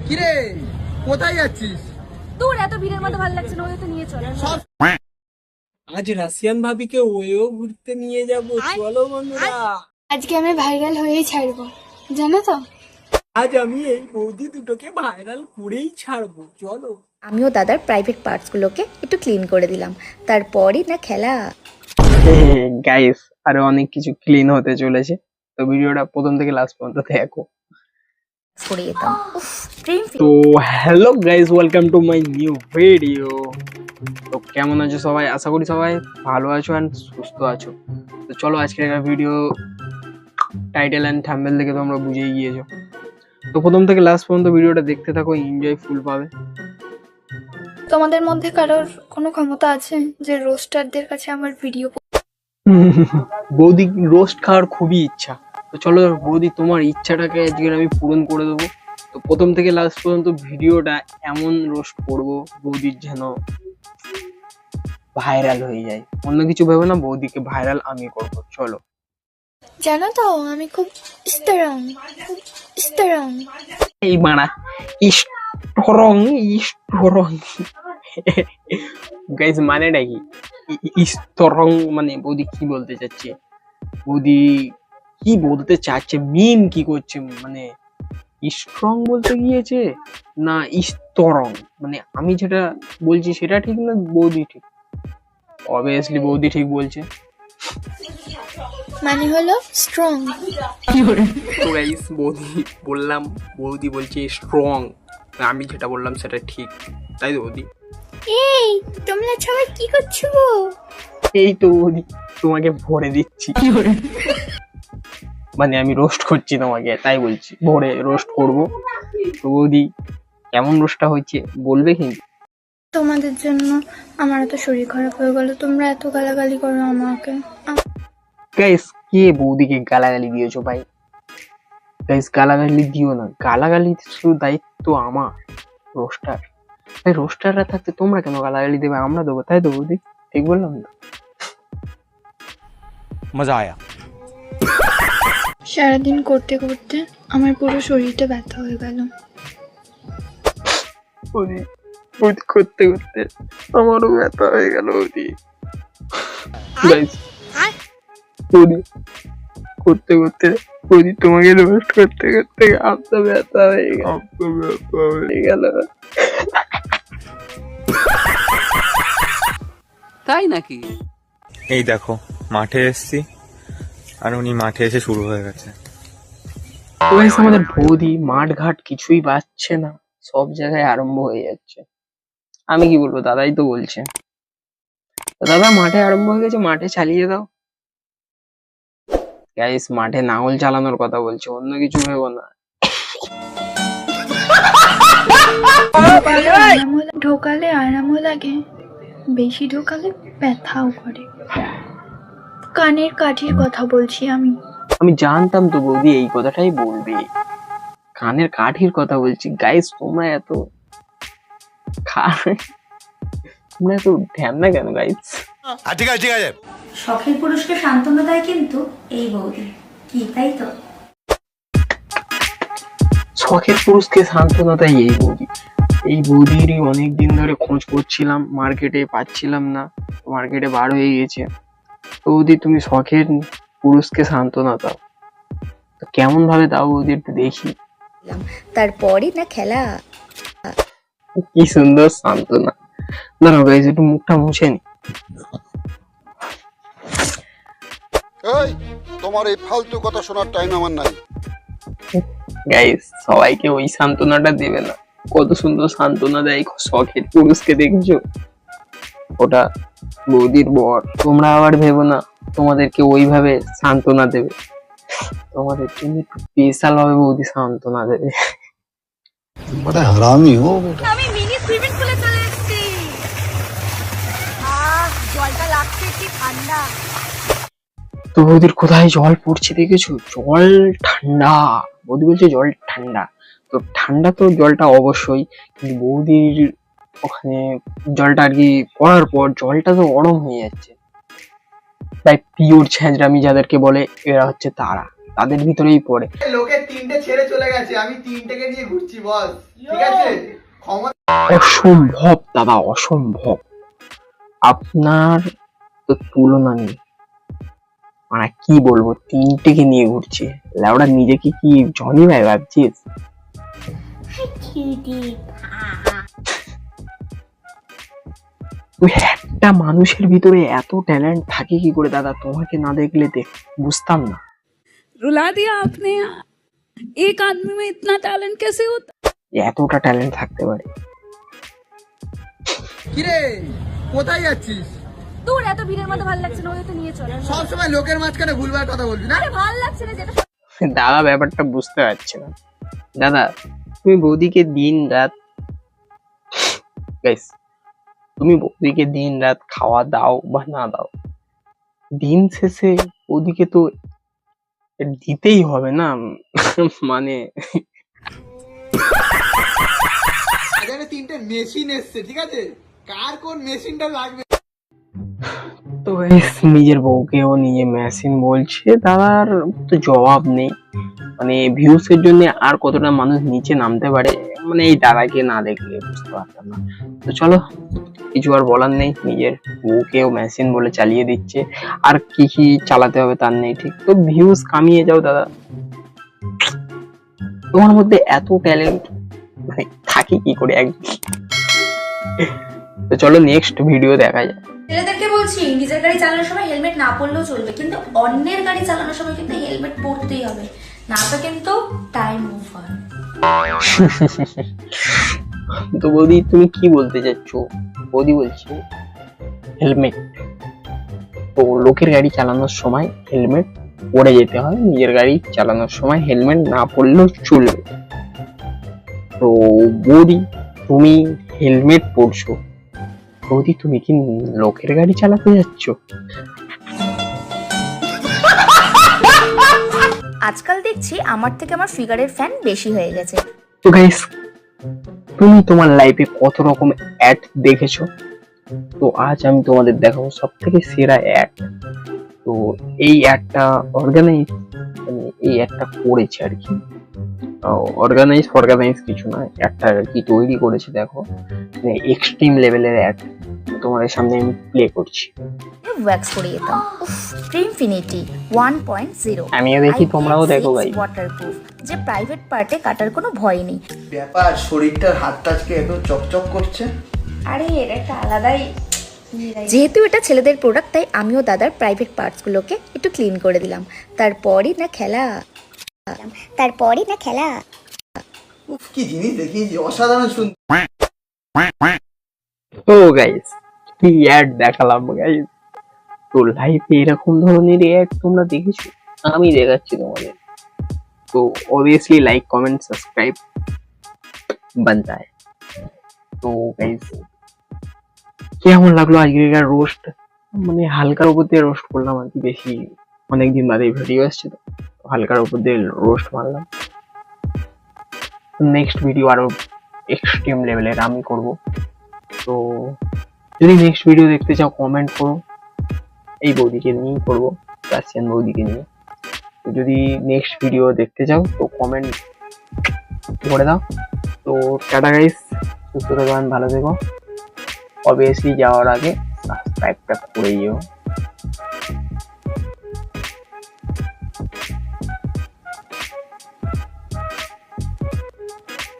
কিরে কোথায় যাচ্ছিস? তোর এত ভিড়ের মধ্যে ভালো লাগছে না, ওদের তো নিয়ে চল। আজ রাশিয়ান ভাবিকে ওয়েও ঘুরতে নিয়ে যাব, চলো বন্ধুরা। আজকে আমি ভাইরাল হয়েই ছাড়বো, জানো তো? আজ আমি এই বৌদি দুটোকে ভাইরাল করেই ছাড়বো, চলো। আমিও দাদার প্রাইভেট পার্টসগুলোকে একটু ক্লিন করে দিলাম, তারপরই না খেলা। গাইস আরো অনেক কিছু ক্লিন হতে চলেছে, তো ভিডিওটা প্রথম থেকে লাস্ট পর্যন্ত দেখো। করে যেতাম। উফ, প্রেম তো hello guys, welcome to my new video. তো কেমন আছো সবাই? আশা করি সবাই ভালো আছো এন্ড সুস্থ আছো। তো চলো আজকের ভিডিও টাইটেল এন্ড থাম্বনেল দেখে তোমরা বুঝেই গিয়েছো। তো প্রথম থেকে লাস্ট পর্যন্ত ভিডিওটা দেখতে থাকো, এনজয় ফুল পাবে। তোমাদের মধ্যে কারোর কোনো ক্ষমতা আছে যে রোস্টারদের কাছে আমার ভিডিও? বৌদি রোস্ট খাওয়ার খুবই ইচ্ছা, তো চলো বৌদি তোমার ইচ্ছাটাকে আজকে আমি পূরণ করে দেবো। তো প্রথম থেকে লাস্ট পর্যন্ত ভিডিওটা এমন রোস্ট করবো বৌদির যেন ভাইরাল হয়ে যায়। অন্য কিছু ভেবে না, বৌদিকে ভাইরাল আমি করবো, চলো। জানো তো আমি খুব স্ট্রং, এই মানা স্ট্রং স্ট্রং গাইস, মানেটা কি স্ট্রং মানে? বৌদি কি বলতে চাচ্ছে, বৌদি কি বলতে চাচ্ছে, মিন কি করছে? মানে স্ট্রং বলতে গিয়েছে না স্ট্রং? মানে আমি যেটা বলছি সেটা ঠিক না বৌদি ঠিক? অবভিয়াসলি বৌদি ঠিক বলছে। মানে হলো স্ট্রং। তো গাইস বৌদি বলছে স্ট্রং, আমি যেটা বললাম সেটা ঠিক, তাই তো বৌদি? এই তোমরা সবাই কি করছো? এই তো বৌদি তোমাকে ভরে দিচ্ছি, মানে আমি রোস্ট করছি তোমাকে, তাই বলছি ভরে রোস্ট করব। তো বৌদি কেমন রোস্টটা হয়েছে বলবে কিন্তু। তোমাদের জন্য আমার এত শরীর খারাপ হয়ে গেল, তোমরা এত গালাগালি করো আমাকে। গাইস কে বৌদিকে গালাগালি দিয়েছো ভাই? গাইস গালাগালি দিও না, গালাগালি শুধু দায়িত্ব আমার রোস্টার। ভাই রোস্টাররা থাকতে তোমরা কেন গালাগালি দেবে? আমরা দেবো, তাই তো বৌদি? ঠিক বললাম তো? মজা আয়া। সারাদিন করতে করতে আমার পুরো শরীরটা ব্যথা হয়ে গেল। বৌদি বৌদি করতে করতে আমারও ব্যথা হয়ে গেল বৌদি। গাইস বৌদি করতে করতে, বৌদি তোমাকে রোস্ট করতে করতে আপনার ব্যথা হয়ে গেল। তাই নাকি? এই দেখো মাঠে এসেছি, আর উনি মাঠে এসে শুরু হয়ে গেছে। গাইস আমাদের বৌদি মাঠ ঘাট কিছুই বাঁচছে না, সব জায়গায় আরম্ভ হয়ে যাচ্ছে। আমি কি বলবো, দাদাই তো বলছে। তো দাদা মাঠে আরম্ভ হয়ে গেছে, মাঠে চালিয়ে দাও। গাইস মাঠে নাঙল চালানোর কথা বলছে, অন্য কিছু ভেবো না। ঢোকালে আরামও লাগে, বেশি ঢোকালে ব্যথাও করে। কানের কাঠির কথা বলছি আমি। আমি জানতাম তো বৌদি এই কথাটাই বলবে, কানের কাঠির কথা বলছি। গাইস তোমরা এত তোমরা এত ঢ্যামনা কেন গাইস? ঠিক আছে ঠিক আছে। শখের পুরুষকে সান্ত্বনা দেয় কিন্তু এই বৌদি, কি তাই তো? শখের পুরুষকে সান্ত্বনা দেয় এই বৌদি। এই বৌদিরই অনেকদিন ধরে খোঁজ করছিলাম, মার্কেটে পাচ্ছিলাম না, মার্কেটে বার হয়ে গেছে। তো বৌদি তুমি শখের পুরুষকে সান্ত্বনা দাও, তো কেমন ভাবে দাও বৌদি একটু দেখি। তারপরই না খেলা। কি সুন্দর সান্ত্বনা। দাঁড়াও গাইস একটু মুখটা মুছে নি। এই তোমার এই ফালতু কথা শোনার টাইম আমার নাই। গাইস সবাইকে ওই সান্ত্বনাটা দেবে না, কত সুন্দর সান্ত্বনা দেয় শখের পুরুষকে, দেখছো? ওটা বৌদির বর। তোমরা আবার ভেবো না তোমাদেরকে ওইভাবে সান্ত্বনা দেবে, তোমাদের জন্য একটু স্পেশাল ভাবে বৌদি সান্ত্বনা দেবে। বড় হারামি হো বেটা। আমি মিনি সুইমিং পুলে চলে এসেছি। জলটা লাগছে কি ঠান্ডা। তো বৌদির কোথায় জল পড়ছে দেখেছো? জল ঠান্ডা, বৌদি বলছে জল ঠান্ডা। তো ঠান্ডা তো জলটা অবশ্যই, কিন্তু বৌদির ওখানে জলটা আর কি পড়ার পর জলটা তো গরম হয়ে যাচ্ছে। তাই পিওর ছেঁচড়ামি যাদেরকে বলে এরা হচ্ছে তারা। তাদের ভিতরেই পড়ে। লোকে তিনটে ছেড়ে চলে গেছে, আমি তিনটেকে নিয়ে ঘুরছি বস, ঠিক আছে? অসম্ভব দাদা, অসম্ভব। আপনার তো তুলনা নেই। মানে কি বলবো, তিনটেকে নিয়ে ঘুরছে। লেওড়া নিজেকে কি জনি ভাই ভাবছিস? তুই একটা মানুষের ভিতরে এত ট্যালেন্ট থাকে কি করে দাদা? তোমাকে না দেখলে বুঝতাম না। रुला दिया आपने। एक आदमी में इतना टैलेंट कैसे होता? এতটা ট্যালেন্ট থাকতে পারে। কিরে কোথায় যাচ্ছিস? দূর, এত ভিড়ের মধ্যে ভালো লাগছে না, ওদের তো নিয়ে চল। সব সময় লোকের মাঝখানে ভুলভাল কথা বলবি না। আরে ভালো লাগছে না যেটা। দাদা ব্যাপারটা বুঝতে পারছে না। দাদা তুমি বৌদিকে দিন রাত গাইস, তুমি বৌদিকে দিন রাত খাওয়া দাও বা না দাও, দিন শেষে ওদিকে তো দিতেই হবে না। মানে এখানে তিনটে মেশিন এসছে, ঠিক আছে? কার কোন মেশিনটা লাগবে? তো গাইস, নিজের বউকেও নিজে মেশিন বলছে, দাদার তো জবাব নেই। মানে ভিউস এর জন্য আর কতটা মানুষ নিচে নামতে পারে, মানে এই দাদাকে না দেখলে বুঝতে পারতাম না। তো চলো, কিছু আর বলার নেই, নিজের বউকেও মেশিন বলে চালিয়ে দিচ্ছে, আর কি কি চালাতে হবে তার নেই ঠিক। তো ভিউস কামিয়ে যাও দাদা, তোমার মধ্যে এত ট্যালেন্ট থাকে কি করে একদম। তো চলো নেক্সট ভিডিও দেখা যায়। ছেলেদেরকে বলছি, নিজের গাড়ি চালানোর সময় হেলমেট না পরলেও চলবে, কিন্তু অন্যের গাড়ি চালানোর সময় কিন্তু হেলমেট পরতেই হবে, না তো কিন্তু টাইম ওভার। তো বৌদি তুমি কি বলতে চাচ্ছ? বৌদি বলছি হেলমেট, তো লোকের গাড়ি চালানোর সময় হেলমেট পরে যেতে হয়, নিজের গাড়ি চালানোর সময় হেলমেট না পরলেও চলবে। তো বৌদি তুমি হেলমেট পরছো, বৌদি তুমি কি লোকের গাড়ি চালাতে যাচ্ছ? আজকাল দেখছি আমার থেকে আমার ফিগারের ফ্যান বেশি হয়ে গেছে। তো গাইস, তুমি তোমার লাইফে কত রকম অ্যাড দেখেছো, তো আজ আমি তোমাদের দেখাবো সব থেকে সেরা অ্যাড। তো এই অ্যাডটা অর্গানাইজ, মানে এই অ্যাডটা করেছে আর কি, অর্গানাইজ কিছু নয়, অ্যাডটা আর কি তৈরি করেছে। দেখো এক্সট্রিম লেভেলের অ্যাড তোমাদের সামনে আমি প্লে করছি। ওয়্যাক্স করে যেতাম প্রিনফিনিটি 1.0। আমিও দেখি, তোমরাও দেখো ভাই। ওয়াটারপ্রুফ, যে প্রাইভেট পার্টে কাটার কোনো ভয় নেই। ব্যাপার, শরীরটার হাতটা আজকে এত চকচক করছে। আরে এর একটা আলাদাই। যেহেতু এটা ছেলেদের প্রোডাক্ট, তাই আমিও দাদার প্রাইভেট পার্টসগুলোকে একটু ক্লিন করে দিলাম। তারপরই না খেলা। উফ, কি জিনিস দেখি, অসাধারণ শুনতে। ও গাইস, কি অ্যাড দেখালাম গাইস। তো লাইফে এরকম ধরনের অ্যাড তোমরা দেখেছো? আমি দেখাচ্ছি তোমাদের। তো অবভিয়াসলি লাইক কমেন্ট সাবস্ক্রাইব বানতা है। তো গাইস, কেমন লাগলো আজকের রোস্ট? মানে হালকার উপর দিয়ে রোস্ট করলাম আর কি, বেশি অনেকদিন বাদে ভিডিও আসছে তো হালকার উপর দিয়ে রোস্ট মারলাম। নেক্সট ভিডিও আরো এক্সট্রিম লেভেলের আমি করব। তো যদি নেক্সট ভিডিও দেখতে চাও কমেন্ট করো, এই বৌদিকে নিয়েই করবো, রাশিয়ান বৌদিকে নিয়ে। তো যদি নেক্সট ভিডিও দেখতে চাও তো কমেন্ট করে দাও। তো টাটা গাইস, সুস্থ থাকবেন, ভালো থেকো। অবভিয়াসলি যাওয়ার আগে সাবস্ক্রাইবটা করে দিও।